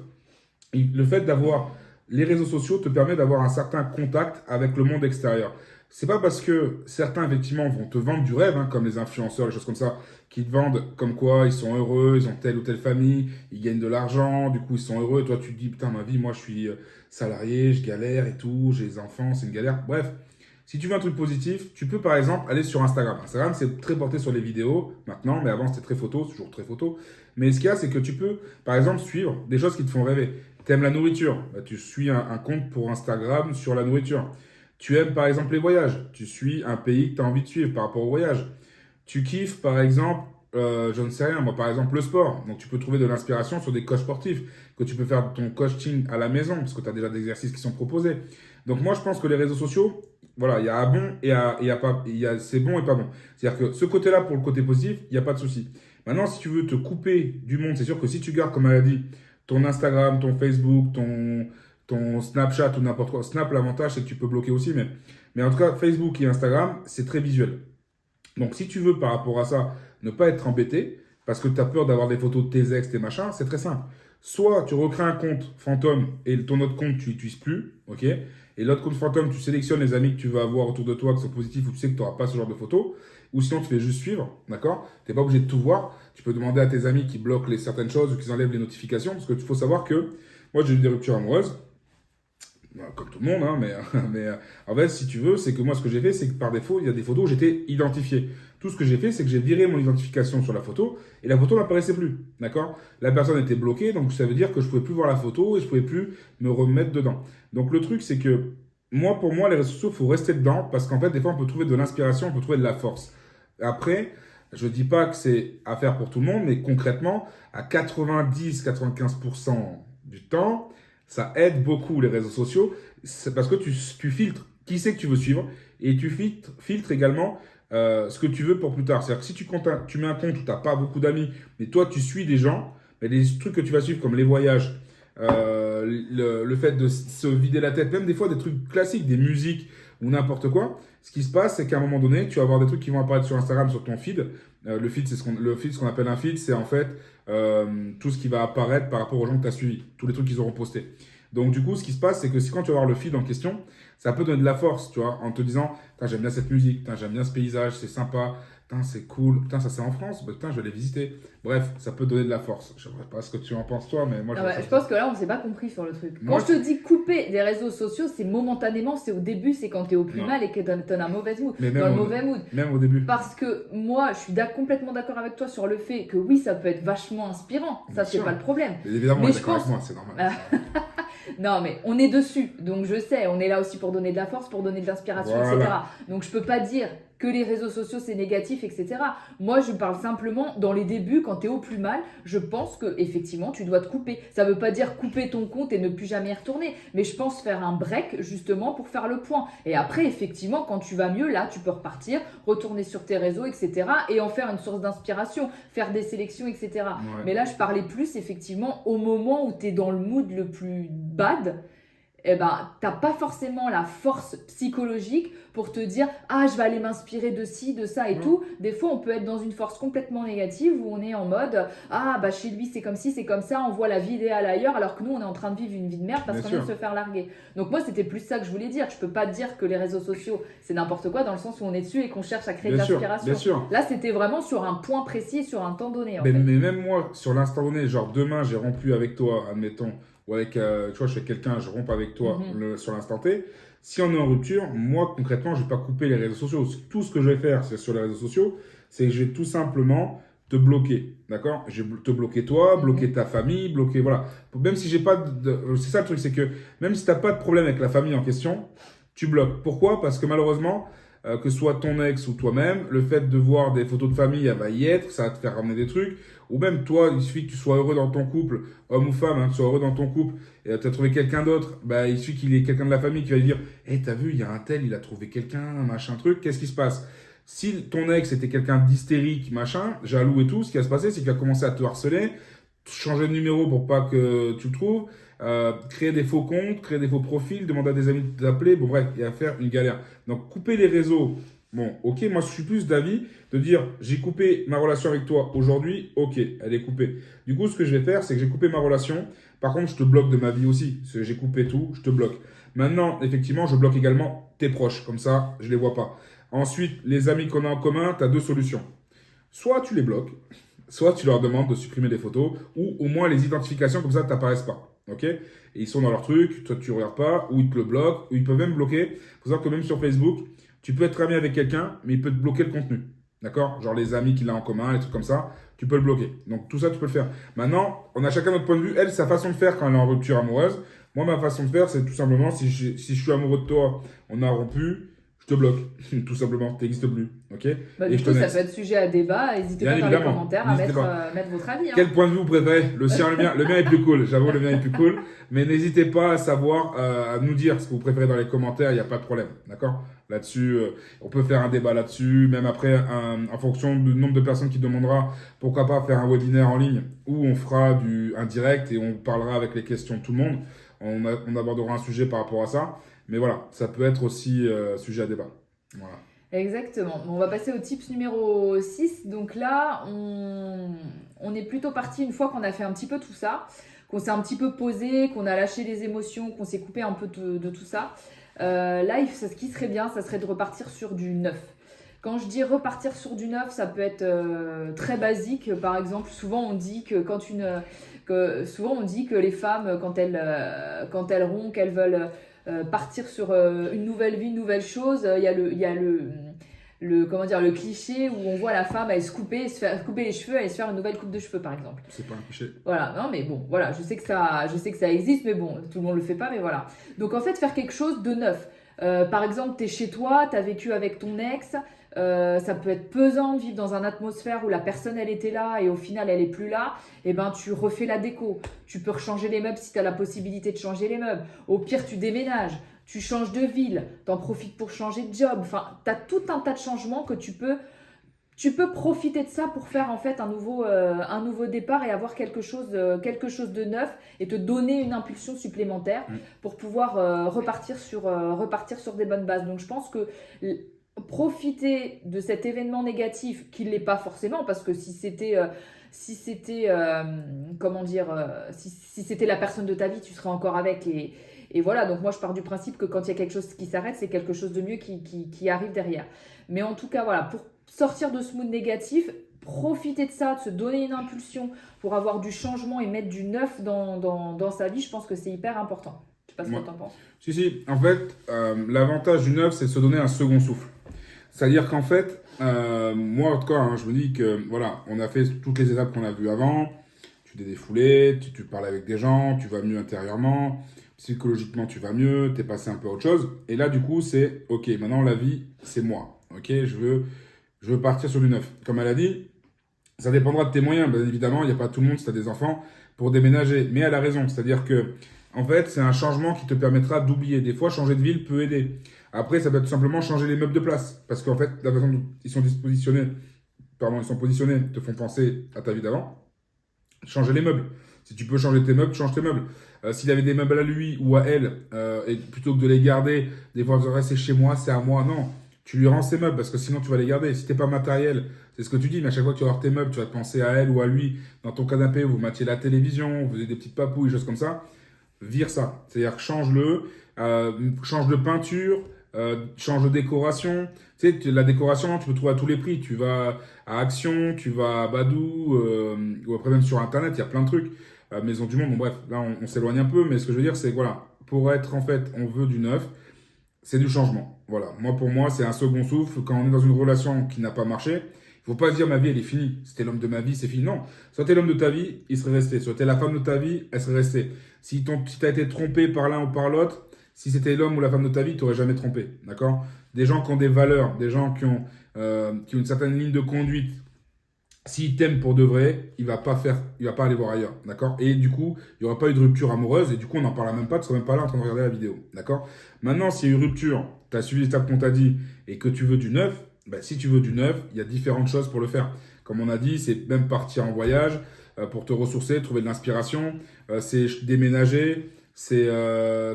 le fait d'avoir les réseaux sociaux te permet d'avoir un certain contact avec le monde extérieur. C'est pas parce que certains, effectivement, vont te vendre du rêve, hein, comme les influenceurs, les choses comme ça, qui te vendent comme quoi ils sont heureux, ils ont telle ou telle famille, ils gagnent de l'argent, du coup ils sont heureux, et toi tu te dis, putain, ma vie, moi je suis salarié, je galère et tout, j'ai des enfants, c'est une galère. Bref, si tu veux un truc positif, tu peux par exemple aller sur Instagram. Instagram, c'est très porté sur les vidéos maintenant, mais avant c'était très photo, c'est toujours très photo. Mais ce qu'il y a, c'est que tu peux, par exemple, suivre des choses qui te font rêver. T'aimes la nourriture, bah, tu suis un compte pour Instagram sur la nourriture. Tu aimes par exemple les voyages, tu suis un pays que tu as envie de suivre par rapport au voyage. Tu kiffes par exemple, je ne sais rien, moi par exemple le sport. Donc tu peux trouver de l'inspiration sur des coachs sportifs, que tu peux faire ton coaching à la maison, parce que tu as déjà des exercices qui sont proposés. Donc moi je pense que les réseaux sociaux, voilà, il y a un bon et il y a pas, il y a c'est bon et pas bon. C'est-à-dire que ce côté-là, pour le côté positif, il n'y a pas de souci. Maintenant, si tu veux te couper du monde, c'est sûr que si tu gardes, comme elle a dit, ton Instagram, ton Facebook, ton Snapchat ou n'importe quoi. Snap, l'avantage, c'est que tu peux bloquer aussi, mais en tout cas, Facebook et Instagram, c'est très visuel. Donc, si tu veux, par rapport à ça, ne pas être embêté, parce que tu as peur d'avoir des photos de tes ex, tes machins, c'est très simple. Soit tu recrées un compte fantôme et ton autre compte, tu l'utilises plus, ok? Et l'autre compte fantôme, tu sélectionnes les amis que tu veux avoir autour de toi qui sont positifs ou tu sais que tu n'auras pas ce genre de photos. Ou sinon, tu fais juste suivre, d'accord? Tu n'es pas obligé de tout voir. Tu peux demander à tes amis qui bloquent certaines choses ou qu'ils enlèvent les notifications. Parce qu'il faut savoir que moi, j'ai eu des ruptures amoureuses. Comme tout le monde, hein, mais en fait, si tu veux, c'est que moi, ce que j'ai fait, c'est que par défaut, il y a des photos où j'étais identifié. Tout ce que j'ai fait, c'est que j'ai viré mon identification sur la photo et la photo n'apparaissait plus. D'accord? La personne était bloquée, donc ça veut dire que je ne pouvais plus voir la photo et je ne pouvais plus me remettre dedans. Donc le truc, c'est que moi, pour moi, les réseaux sociaux, il faut rester dedans parce qu'en fait, des fois, on peut trouver de l'inspiration, on peut trouver de la force. Après, je ne dis pas que c'est à faire pour tout le monde, mais concrètement, à 90-95% du temps, ça aide beaucoup les réseaux sociaux. C'est parce que tu filtres qui c'est que tu veux suivre et tu filtres également ce que tu veux pour plus tard. C'est-à-dire que si tu mets un compte où tu n'as pas beaucoup d'amis, mais toi tu suis des gens, mais les trucs que tu vas suivre comme les voyages, le fait de se vider la tête, même des fois des trucs classiques, des musiques ou n'importe quoi, ce qui se passe, c'est qu'à un moment donné, tu vas avoir des trucs qui vont apparaître sur Instagram, sur ton feed. Le feed, ce qu'on appelle un feed, c'est en fait tout ce qui va apparaître par rapport aux gens que tu as suivis, tous les trucs qu'ils auront postés. Donc du coup, ce qui se passe, c'est que quand tu vas voir le feed en question, ça peut donner de la force, tu vois, en te disant, j'aime bien cette musique, j'aime bien ce paysage, c'est sympa, c'est cool, ça c'est en France, je vais aller visiter. Bref, ça peut donner de la force. Je ne sais pas ce que tu en penses toi, mais moi je pense que là on s'est pas compris sur le truc. Moi, quand je te dis couper des réseaux sociaux, c'est momentanément, c'est au début, c'est quand tu es au plus Non. mal et que tu es dans un mauvais mood. Mais Dans le mauvais mood. Même au début. Parce que moi, je suis complètement d'accord avec toi sur le fait que oui, ça peut être vachement inspirant. Ça, Bien c'est sûr. pas le problème. Mais évidemment, Mais on est je d'accord pense- avec moi, c'est normal. Non, mais on est dessus. Donc je sais, on est là aussi pour donner de la force, pour donner de l'inspiration, Voilà. etc. Donc je peux pas dire que les réseaux sociaux c'est négatif, etc. Moi, je parle simplement dans les débuts, quand tu es au plus mal, je pense que effectivement tu dois te couper. Ça veut pas dire couper ton compte et ne plus jamais y retourner, mais je pense faire un break justement pour faire le point. Et après, effectivement, quand tu vas mieux, là, tu peux repartir, retourner sur tes réseaux, etc. et en faire une source d'inspiration, faire des sélections, etc. Ouais. Mais là, je parlais plus effectivement au moment où tu es dans le mood le plus bad. Eh ben, t'as pas forcément la force psychologique pour te dire « Ah, je vais aller m'inspirer de ci, de ça et tout ». Des fois, on peut être dans une force complètement négative où on est en mode « Ah, bah chez lui, c'est comme ci, c'est comme ça, on voit la vie idéale ailleurs alors que nous, on est en train de vivre une vie de merde parce Bien qu'on vient de sûr. se faire larguer ». Donc moi, c'était plus ça que je voulais dire. Je peux pas dire que les réseaux sociaux, c'est n'importe quoi dans le sens où on est dessus et qu'on cherche à créer Bien de sûr, l'inspiration. bien sûr. Là, c'était vraiment sur un point précis, sur un temps donné en Mais fait. même moi, sur l'instant donné, genre demain, j'ai rompu avec toi, admettons, ou avec, tu vois, je suis avec quelqu'un, je romps avec toi sur l'instant T. Si on est en rupture, moi, concrètement, je ne vais pas couper les réseaux sociaux. Tout ce que je vais faire sur les réseaux sociaux, c'est que je vais tout simplement te bloquer. D'accord? Je vais te bloquer toi, bloquer ta famille, bloquer. Voilà. Même si j'ai pas c'est ça le truc, c'est que même si tu n'as pas de problème avec la famille en question, tu bloques. Pourquoi? Parce que malheureusement, que ce soit ton ex ou toi-même, le fait de voir des photos de famille, elle va y être, ça va te faire ramener des trucs. Ou même toi, il suffit que tu sois heureux dans ton couple, homme ou femme, hein, que tu sois heureux dans ton couple, et tu as trouvé quelqu'un d'autre, bah, il suffit qu'il y ait quelqu'un de la famille qui va lui dire hey, t'as vu, il y a un tel, il a trouvé quelqu'un, machin truc, qu'est-ce qui se passe? Si ton ex était quelqu'un d'hystérique, machin, jaloux et tout, ce qui va se passer, c'est qu'il va commencer à te harceler, changer de numéro pour pas que tu le trouves, créer des faux comptes, créer des faux profils, demander à des amis de t'appeler, bon bref, il va faire une galère. Donc couper les réseaux, bon ok, moi je suis plus d'avis de dire j'ai coupé ma relation avec toi aujourd'hui, ok, elle est coupée. Du coup ce que je vais faire, c'est que j'ai coupé ma relation, par contre je te bloque de ma vie aussi, parce que j'ai coupé tout, je te bloque. Maintenant, effectivement, je bloque également tes proches, comme ça je les vois pas. Ensuite, les amis qu'on a en commun, tu as deux solutions. Soit tu les bloques, soit tu leur demandes de supprimer les photos, ou au moins les identifications, comme ça, ne t'apparaissent pas. Ok? Et ils sont dans leur truc, toi tu ne regardes pas, ou ils te le bloquent, ou ils peuvent même bloquer. Il faut savoir que même sur Facebook, tu peux être ami avec quelqu'un, mais il peut te bloquer le contenu. D'accord? Genre les amis qu'il a en commun, les trucs comme ça, tu peux le bloquer. Donc tout ça, tu peux le faire. Maintenant, on a chacun notre point de vue. Elle, sa façon de faire quand elle est en rupture amoureuse. Moi, ma façon de faire, c'est tout simplement, si je suis amoureux de toi, on a rompu, je te bloque, tout simplement, tu n'existes plus, ok? Bah, Et du je coup, te ça next. peut être sujet à débat. N'hésitez Bien pas dans les évidemment, commentaires à n'hésitez mettre votre avis. Hein. Quel point de vue vous préférez? Le sien, le mien? Le mien est plus cool, j'avoue, le mien est plus cool. Mais n'hésitez pas à savoir, à nous dire ce que vous préférez dans les commentaires, il n'y a pas de problème, d'accord? Là-dessus, on peut faire un débat là-dessus, même après, en fonction du nombre de personnes qui demandera, pourquoi pas faire un webinaire en ligne où on fera un direct et on parlera avec les questions de tout le monde. On abordera un sujet par rapport à ça. Mais voilà, ça peut être aussi sujet à débat. Voilà. Exactement. Bon, on va passer au tips numéro 6. Donc là, on est plutôt parti une fois qu'on a fait un petit peu tout ça, qu'on s'est un petit peu posé, qu'on a lâché les émotions, qu'on s'est coupé un peu de tout ça. Là, ce qui serait bien, ça serait de repartir sur du neuf. Quand je dis repartir sur du neuf, ça peut être très basique. Par exemple, souvent on dit que souvent on dit que les femmes, quand elles rompent, qu'elles veulent partir sur une nouvelle vie, une nouvelle chose. Il y a comment dire, le cliché où on voit la femme aller se couper les cheveux, aller se faire une nouvelle coupe de cheveux, par exemple. C'est pas un cliché. Voilà, non mais bon, voilà, je sais que ça existe, mais bon, tout le monde le fait pas, mais voilà. Donc en fait, faire quelque chose de neuf. Par exemple, tu es chez toi, tu as vécu avec ton ex, ça peut être pesant de vivre dans une atmosphère où la personne elle était là et au final elle est plus là, et ben tu refais la déco. Tu peux rechanger les meubles si tu as la possibilité de changer les meubles. Au pire, tu déménages, tu changes de ville, t'en profites pour changer de job. Enfin, tu as tout un tas de changements que tu peux profiter de ça pour faire en fait un nouveau départ et avoir quelque chose de neuf et te donner une impulsion supplémentaire pour pouvoir repartir sur des bonnes bases. Donc je pense que profiter de cet événement négatif, qui ne l'est pas forcément, parce que si c'était comment dire, si c'était la personne de ta vie, tu serais encore avec et voilà. Donc moi je pars du principe que quand il y a quelque chose qui s'arrête, c'est quelque chose de mieux qui arrive derrière. Mais en tout cas voilà, pour sortir de ce mood négatif, profiter de ça, de se donner une impulsion pour avoir du changement et mettre du neuf dans sa vie, je pense que c'est hyper important. Je sais pas ce que tu en penses. Si, en fait, l'avantage du neuf, c'est de se donner un second souffle. C'est-à-dire qu'en fait, moi en tout cas, hein, je me dis que voilà, on a fait toutes les étapes qu'on a vues avant, tu t'es défoulé, tu parles avec des gens, tu vas mieux intérieurement, psychologiquement tu vas mieux, tu es passé un peu à autre chose, et là du coup c'est, ok, maintenant la vie, c'est moi, ok, je veux partir sur du neuf. Comme elle a dit, ça dépendra de tes moyens. Bien évidemment, il n'y a pas tout le monde, si tu as des enfants, pour déménager. Mais elle a raison. C'est-à-dire que, en fait, c'est un changement qui te permettra d'oublier. Des fois, changer de ville peut aider. Après, ça peut tout simplement changer les meubles de place. Parce qu'en fait, la façon dont ils sont positionnés te font penser à ta vie d'avant. Changer les meubles. Si tu peux changer tes meubles, change tes meubles. S'il avait des meubles à lui ou à elle, et plutôt que de les garder, des fois, c'est chez moi, c'est à moi. Non. Tu lui rends ses meubles parce que sinon tu vas les garder. Si t'es pas matériel, c'est ce que tu dis, mais à chaque fois que tu vas avoir tes meubles, tu vas te penser à elle ou à lui dans ton canapé, vous mettiez la télévision, vous faisiez des petites papouilles, des choses comme ça. Vire ça. C'est-à-dire change-le, change de peinture, change de décoration. Tu sais, la décoration, tu peux trouver à tous les prix. Tu vas à Action, tu vas à Badou, ou après même sur Internet, il y a plein de trucs. Maison du Monde. Bon, bref, là, on s'éloigne un peu, mais ce que je veux dire, c'est que voilà, pour être, en fait, on veut du neuf, c'est du changement. Voilà, moi, pour moi, c'est un second souffle. Quand on est dans une relation qui n'a pas marché, il faut pas se dire ma vie, elle est finie. C'était l'homme de ma vie, c'est fini. Non, soit t'es l'homme de ta vie, il serait resté. Soit t'es la femme de ta vie, elle serait restée. Si t'as été trompé par l'un ou par l'autre, si c'était l'homme ou la femme de ta vie, tu n'aurais jamais trompé. D'accord? Des gens qui ont des valeurs, des gens qui ont une certaine ligne de conduite, s'il t'aime pour de vrai, il va pas aller voir ailleurs, d'accord? Et du coup, il n'y aura pas eu de rupture amoureuse, et du coup, on n'en parlera même pas, tu seras même pas là en train de regarder la vidéo, d'accord? Maintenant, s'il y a eu rupture, tu as suivi les étapes qu'on t'a dit, et que tu veux du neuf, ben, si tu veux du neuf, il y a différentes choses pour le faire. Comme on a dit, c'est même partir en voyage, pour te ressourcer, trouver de l'inspiration, c'est déménager, c'est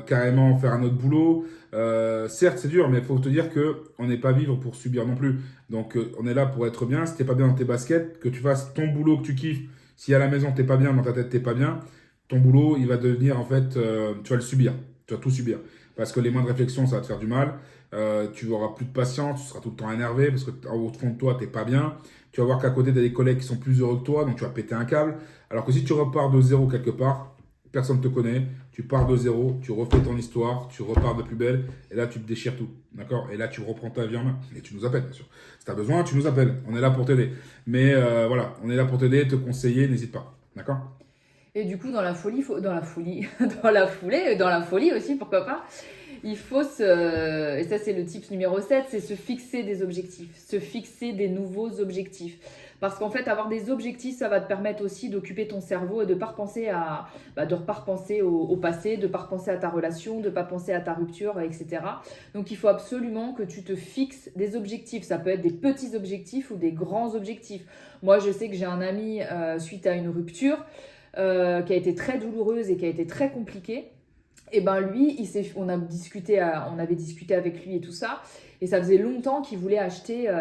carrément faire un autre boulot. Certes, c'est dur, mais il faut te dire qu'on n'est pas vivre pour subir non plus. Donc, on est là pour être bien. Si t'es pas bien dans tes baskets, que tu fasses ton boulot que tu kiffes, si à la maison t'es pas bien, dans ta tête t'es pas bien, ton boulot, il va devenir en fait, tu vas le subir. Tu vas tout subir. Parce que les moindres réflexions, ça va te faire du mal. Tu auras plus de patience, tu seras tout le temps énervé parce que au fond de toi, t'es pas bien. Tu vas voir qu'à côté, tu as des collègues qui sont plus heureux que toi, donc tu vas péter un câble. Alors que si tu repars de zéro quelque part, personne ne te connaît, tu pars de zéro, tu refais ton histoire, tu repars de plus belle, et là tu te déchires tout, d'accord? Et là tu reprends ta vie en main, et tu nous appelles bien sûr. Si tu as besoin, tu nous appelles, on est là pour t'aider. Mais voilà, on est là pour t'aider, te conseiller, n'hésite pas, d'accord? Et du coup, dans la folie, dans la folie, dans la foulée, dans la folie aussi, pourquoi pas, il faut et ça c'est le tips numéro 7, c'est se fixer des objectifs, se fixer des nouveaux objectifs. Parce qu'en fait, avoir des objectifs, ça va te permettre aussi d'occuper ton cerveau et de ne pas repenser pas repenser au passé, de ne pas repenser à ta relation, de ne pas penser à ta rupture, etc. Donc, il faut absolument que tu te fixes des objectifs. Ça peut être des petits objectifs ou des grands objectifs. Moi, je sais que j'ai un ami, suite à une rupture, qui a été très douloureuse et qui a été très compliquée. Et ben lui, on avait discuté avec lui et tout ça, et ça faisait longtemps qu'il voulait acheter,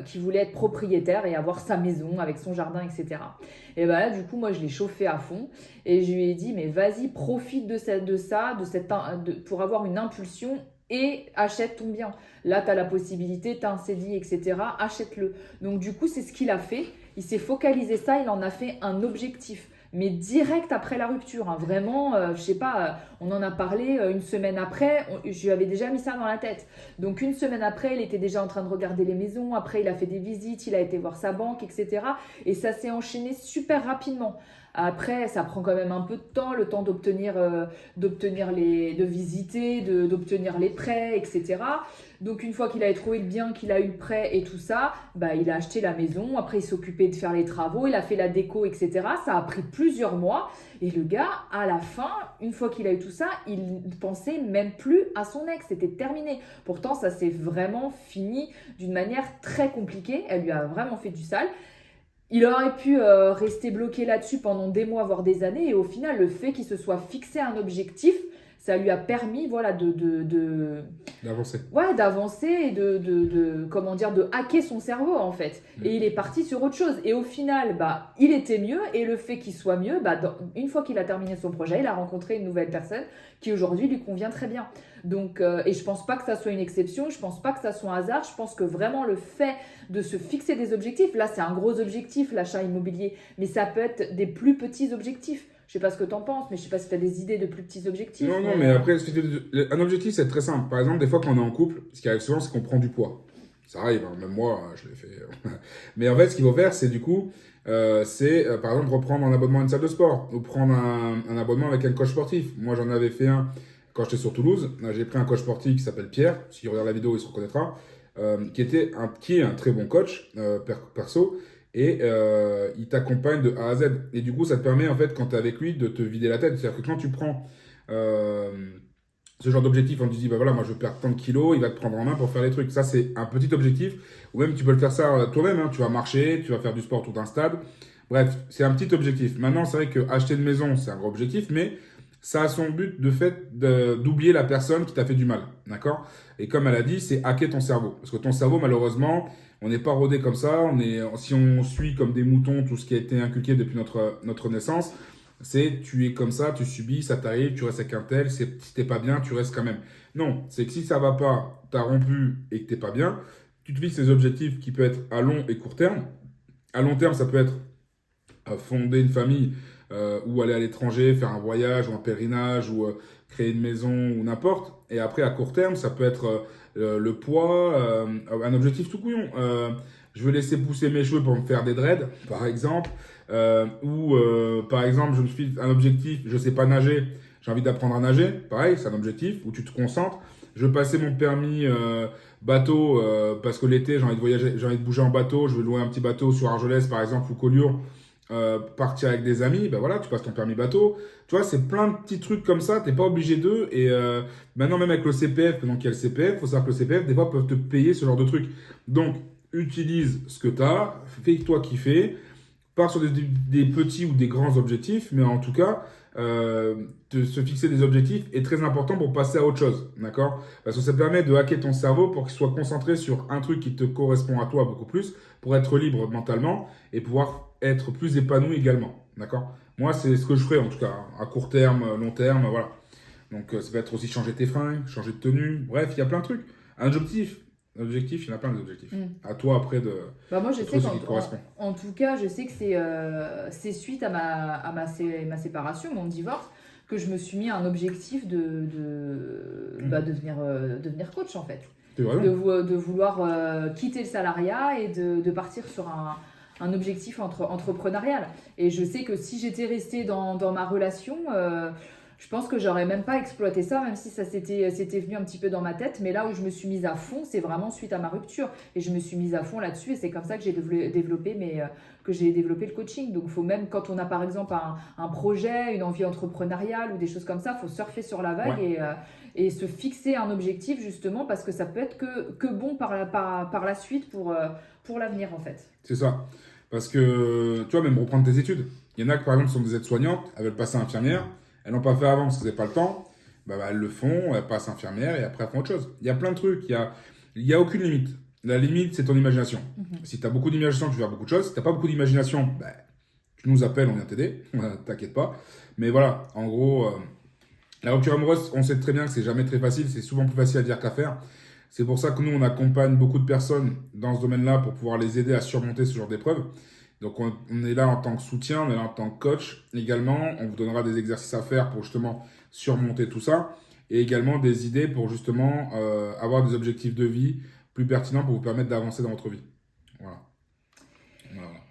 qu'il voulait être propriétaire et avoir sa maison avec son jardin, etc. Et ben là, du coup, moi, je l'ai chauffé à fond et je lui ai dit, mais vas-y, profite pour avoir une impulsion et achète ton bien. Là, tu as la possibilité, tu as un CDI, etc. Achète-le. Donc, du coup, c'est ce qu'il a fait. Il s'est focalisé ça, il en a fait un objectif. Mais direct après la rupture, hein, vraiment, je sais pas, on en a parlé une semaine après, je lui avais déjà mis ça dans la tête. Donc une semaine après, il était déjà en train de regarder les maisons, après il a fait des visites, il a été voir sa banque, etc. Et ça s'est enchaîné super rapidement. Après, ça prend quand même un peu de temps, le temps de visiter, d'obtenir les prêts, etc. Donc une fois qu'il avait trouvé le bien, qu'il a eu le prêt et tout ça, bah, il a acheté la maison, après il s'occupait de faire les travaux, il a fait la déco, etc. Ça a pris plusieurs mois et le gars, à la fin, une fois qu'il a eu tout ça, il pensait même plus à son ex, c'était terminé. Pourtant, ça s'est vraiment fini d'une manière très compliquée, elle lui a vraiment fait du sale. Il aurait pu rester bloqué là-dessus pendant des mois, voire des années, et au final, le fait qu'il se soit fixé un objectif, ça lui a permis, voilà, D'avancer. ouais, d'avancer et comment dire, de hacker son cerveau, en fait. Et il est parti sur autre chose. Et au final, bah, il était mieux, et le fait qu'il soit mieux, bah, une fois qu'il a terminé son projet, il a rencontré une nouvelle personne qui aujourd'hui lui convient très bien. Donc, et je pense pas que ça soit une exception, je pense pas que ça soit un hasard, je pense que vraiment le fait de se fixer des objectifs, là c'est un gros objectif, l'achat immobilier, mais ça peut être des plus petits objectifs. Je sais pas ce que tu en penses, mais je sais pas si tu as des idées de plus petits objectifs. Non, mais après, un objectif, c'est très simple. Par exemple, des fois, quand on est en couple, ce qui arrive souvent, c'est qu'on prend du poids. Ça arrive, hein, même moi, je l'ai fait. Mais en fait, ce qu'il faut faire, c'est du coup, par exemple, reprendre un abonnement à une salle de sport ou prendre un abonnement avec un coach sportif. Moi, j'en avais fait un quand j'étais sur Toulouse. J'ai pris un coach sportif qui s'appelle Pierre. S'il regarde la vidéo, il se reconnaîtra. Qui est un très bon coach perso. Et il t'accompagne de A à Z. Et du coup, ça te permet, en fait, quand tu es avec lui, de te vider la tête. C'est-à-dire que quand tu prends ce genre d'objectif, on te dit, bah voilà, moi je veux perdre tant de kilos, il va te prendre en main pour faire les trucs. Ça, c'est un petit objectif. Ou même, tu peux le faire ça toi-même. Hein. Tu vas marcher, tu vas faire du sport tout un stade. Bref, c'est un petit objectif. Maintenant, c'est vrai qu'acheter une maison, c'est un gros objectif, mais ça a son but d'oublier la personne qui t'a fait du mal. D'accord? Et comme elle a dit, c'est hacker ton cerveau. Parce que ton cerveau, malheureusement, on n'est pas rodé comme ça. Si on suit comme des moutons tout ce qui a été inculqué depuis notre naissance, c'est tu es comme ça, tu subis, ça t'arrive, tu restes avec un tel, si t'es pas bien, tu restes quand même. Non, c'est que si ça va pas, t'as rompu et que t'es pas bien, tu te fixes des objectifs qui peuvent être à long et court terme. À long terme, ça peut être fonder une famille, ou aller à l'étranger, faire un voyage ou un pèlerinage ou créer une maison ou n'importe. Et après, à court terme, ça peut être le poids, un objectif tout couillon. Je veux laisser pousser mes cheveux pour me faire des dreads, par exemple. Par exemple, je me suis un objectif, je sais pas nager, j'ai envie d'apprendre à nager. Pareil, c'est un objectif où tu te concentres. Je veux passer mon permis bateau parce que l'été, j'ai envie de voyager, j'ai envie de bouger en bateau. Je veux louer un petit bateau sur Argelès, par exemple, ou Collioure, partir avec des amis. Ben voilà, tu passes ton permis bateau. Tu vois, c'est plein de petits trucs comme ça. T'es pas obligé d'eux. Et maintenant, même avec le CPF, donc il y a le CPF, faut savoir que le CPF, des fois, peuvent te payer ce genre de trucs. Donc, utilise ce que tu as, fais-toi kiffer, pars sur des petits ou des grands objectifs, mais en tout cas, se fixer des objectifs est très important pour passer à autre chose, d'accord? Parce que ça permet de hacker ton cerveau pour qu'il soit concentré sur un truc qui te correspond à toi beaucoup plus, pour être libre mentalement et pouvoir être plus épanoui également, d'accord? Moi, c'est ce que je ferai en tout cas, à court terme, long terme, voilà. Donc, ça peut être aussi changer tes fringues, changer de tenue, bref, il y a plein de trucs. Un objectif, il y en a plein d'objectifs. À toi après de Bah moi, je sais trouver ce qui te correspond. en tout cas, je sais que c'est suite à ma séparation, mon divorce, que je me suis mis un objectif de devenir coach en fait. C'est vrai. De vouloir quitter le salariat et de partir sur un objectif entrepreneurial. Et je sais que si j'étais restée dans ma relation, je pense que j'aurais même pas exploité ça, même si ça c'était venu un petit peu dans ma tête. Mais là où je me suis mise à fond, c'est vraiment suite à ma rupture. Et je me suis mise à fond là-dessus. Et c'est comme ça que j'ai développé le coaching. Donc, faut même, quand on a par exemple un projet, une envie entrepreneuriale ou des choses comme ça, faut surfer sur la vague et se fixer un objectif justement parce que ça peut être que bon par la suite pour l'avenir en fait. C'est ça. Parce que, tu vois, même reprendre tes études. Il y en a qui, par exemple, sont des aides-soignantes, elles veulent passer infirmière, elles n'ont pas fait avant parce qu'elles n'avaient pas le temps. Elles le font, elles passent infirmière et après elles font autre chose. Il y a plein de trucs, il y a aucune limite. La limite, c'est ton imagination. Si tu as beaucoup d'imagination, tu vas faire beaucoup de choses. Si tu n'as pas beaucoup d'imagination, tu nous appelles, on vient t'aider. T'inquiète pas. Mais voilà, en gros, la rupture amoureuse, on sait très bien que c'est jamais très facile. C'est souvent plus facile à dire qu'à faire. C'est pour ça que nous, on accompagne beaucoup de personnes dans ce domaine-là pour pouvoir les aider à surmonter ce genre d'épreuves. Donc, on est là en tant que soutien, on est là en tant que coach également. On vous donnera des exercices à faire pour justement surmonter tout ça. Et également des idées pour justement avoir des objectifs de vie plus pertinents pour vous permettre d'avancer dans votre vie. Voilà.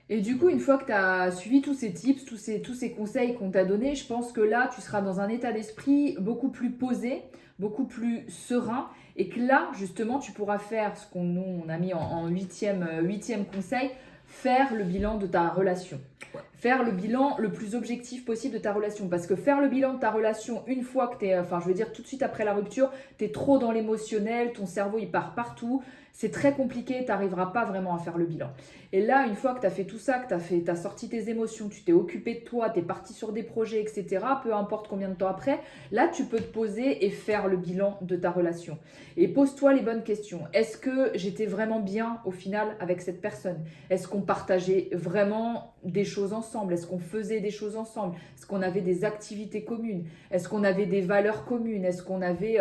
Et du coup, une fois que tu as suivi tous ces tips, tous ces conseils qu'on t'a donnés, je pense que là, tu seras dans un état d'esprit beaucoup plus posé, beaucoup plus serein. Et que là, justement, tu pourras faire ce qu'on a mis en huitième conseil, faire le bilan de ta relation. Ouais. Faire le bilan le plus objectif possible de ta relation. Parce que faire le bilan de ta relation une fois que tu es, je veux dire tout de suite après la rupture, tu es trop dans l'émotionnel, ton cerveau il part partout. C'est très compliqué, tu n'arriveras pas vraiment à faire le bilan. Et là, une fois que tu as fait tout ça, que tu as sorti tes émotions, tu t'es occupé de toi, tu es parti sur des projets, etc., peu importe combien de temps après, là, tu peux te poser et faire le bilan de ta relation. Et pose-toi les bonnes questions. Est-ce que j'étais vraiment bien au final avec cette personne? Est-ce qu'on partageait vraiment des choses ensemble? Est-ce qu'on faisait des choses ensemble? Est-ce qu'on avait des activités communes? Est-ce qu'on avait des valeurs communes? Est-ce qu'on avait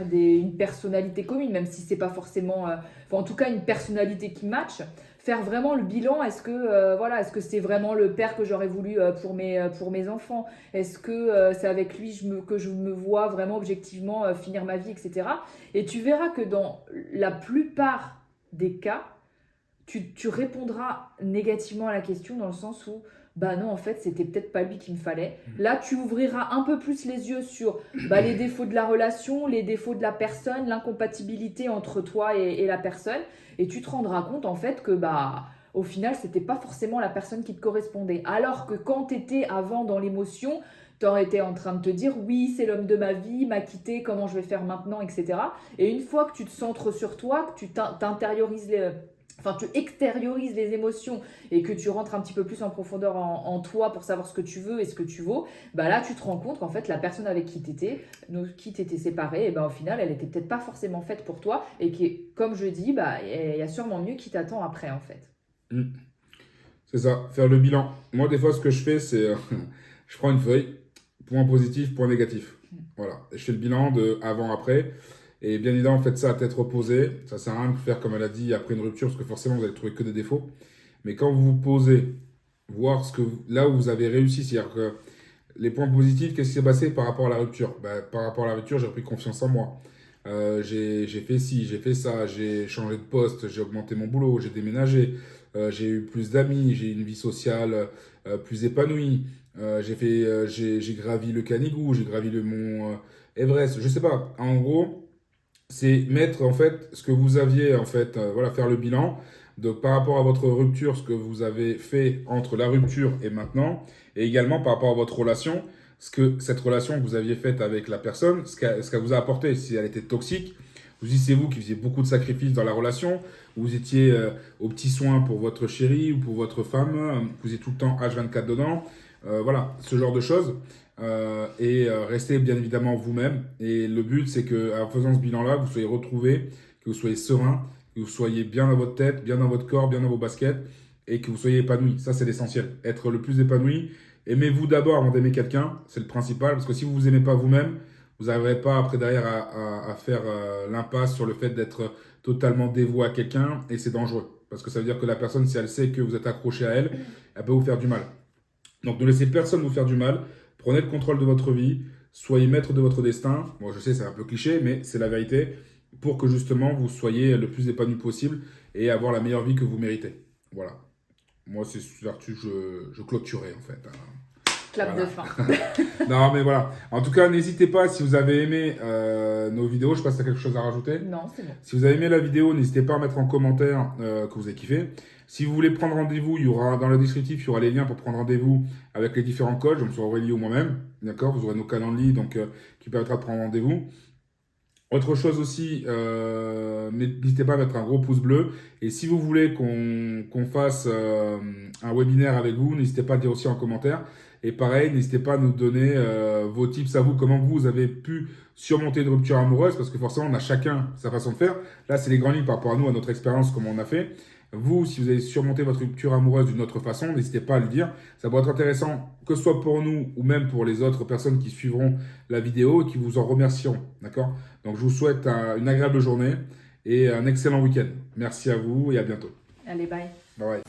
une personnalité commune, même si c'est pas forcément, en tout cas une personnalité qui match. Faire vraiment le bilan, est-ce que c'est vraiment le père que j'aurais voulu pour mes enfants? Est-ce que c'est avec lui que je me vois vraiment objectivement finir ma vie, etc. Et tu verras que dans la plupart des cas, tu répondras négativement à la question dans le sens où non, en fait, c'était peut-être pas lui qu'il me fallait. Là, tu ouvriras un peu plus les yeux sur les défauts de la relation, les défauts de la personne, l'incompatibilité entre toi et la personne. Et tu te rendras compte, en fait, que au final, c'était pas forcément la personne qui te correspondait. Alors que quand tu étais avant dans l'émotion, tu aurais été en train de te dire oui, c'est l'homme de ma vie, il m'a quitté, comment je vais faire maintenant, etc. Et une fois que tu te centres sur toi, que tu t'intériorises tu extériorises les émotions et que tu rentres un petit peu plus en profondeur en toi pour savoir ce que tu veux et ce que tu vaux, là, tu te rends compte qu'en fait, la personne avec qui t'étais séparée, au final, elle était peut-être pas forcément faite pour toi et que, comme je dis, il y a sûrement mieux qui t'attend après, en fait. C'est ça, faire le bilan. Moi, des fois, ce que je fais, c'est je prends une feuille, point positif, point négatif. Voilà, et je fais le bilan de avant-après. Et bien évidemment, faites ça à tête reposée. Ça sert à rien de faire comme elle a dit après une rupture, parce que forcément, vous allez trouver que des défauts. Mais quand vous vous posez voir là où vous avez réussi. C'est-à-dire que les points positifs, qu'est-ce qui s'est passé par rapport à la rupture? Par rapport à la rupture, j'ai pris confiance en moi. J'ai fait ci, j'ai fait ça, j'ai changé de poste, j'ai augmenté mon boulot, j'ai déménagé, j'ai eu plus d'amis, j'ai eu une vie sociale plus épanouie. J'ai gravi le Canigou, j'ai gravi le mont Everest, je sais pas. En gros, c'est mettre en fait ce que vous aviez en fait, voilà, faire le bilan de par rapport à votre rupture, ce que vous avez fait entre la rupture et maintenant, et également par rapport à votre relation, ce que cette relation que vous aviez faite avec la personne, ce qu'elle vous a apporté, si elle était toxique. Vous dites c'est vous qui faisiez beaucoup de sacrifices dans la relation, vous étiez aux petits soins pour votre chérie ou pour votre femme, vous étiez tout le temps H24 dedans, voilà, ce genre de choses. Restez bien évidemment vous-même. Et le but, c'est que en faisant ce bilan-là, vous soyez retrouvé, que vous soyez serein, que vous soyez bien dans votre tête, bien dans votre corps, bien dans vos baskets, et que vous soyez épanoui. Ça, c'est l'essentiel. Être le plus épanoui. Aimez-vous d'abord avant d'aimer quelqu'un, c'est le principal, parce que si vous vous aimez pas vous-même, vous n'arriverez pas après derrière à faire l'impasse sur le fait d'être totalement dévoué à quelqu'un, et c'est dangereux. Parce que ça veut dire que la personne, si elle sait que vous êtes accroché à elle, elle peut vous faire du mal. Donc ne laissez personne vous faire du mal. Prenez le contrôle de votre vie. Soyez maître de votre destin. Bon, je sais, c'est un peu cliché, mais c'est la vérité. Pour que justement vous soyez le plus épanoui possible et avoir la meilleure vie que vous méritez. Voilà. Moi, c'est là-dessus je clôturais en fait. Clap Voilà. de fin. Non, mais voilà. En tout cas, n'hésitez pas si vous avez aimé nos vidéos. Je sais pas si tu as quelque chose à rajouter. Non, c'est bon. Si vous avez aimé la vidéo, n'hésitez pas à mettre en commentaire que vous avez kiffé. Si vous voulez prendre rendez-vous, il y aura dans le descriptif, il y aura les liens pour prendre rendez-vous avec les différents coachs, donc sur Aurélie ou moi-même. D'accord? Vous aurez nos calendriers donc, qui permettra de prendre rendez-vous. Autre chose aussi, n'hésitez pas à mettre un gros pouce bleu. Et si vous voulez qu'on fasse un webinaire avec vous, n'hésitez pas à le dire aussi en commentaire. Et pareil, n'hésitez pas à nous donner vos tips à vous, comment vous avez pu surmonter une rupture amoureuse, parce que forcément, on a chacun sa façon de faire. Là, c'est les grandes lignes par rapport à nous, à notre expérience, comment on a fait. Vous, si vous avez surmonté votre rupture amoureuse d'une autre façon, n'hésitez pas à le dire. Ça pourrait être intéressant, que ce soit pour nous ou même pour les autres personnes qui suivront la vidéo et qui vous en remercieront. D'accord? Donc, je vous souhaite une agréable journée et un excellent week-end. Merci à vous et à bientôt. Allez, bye. Bye bye.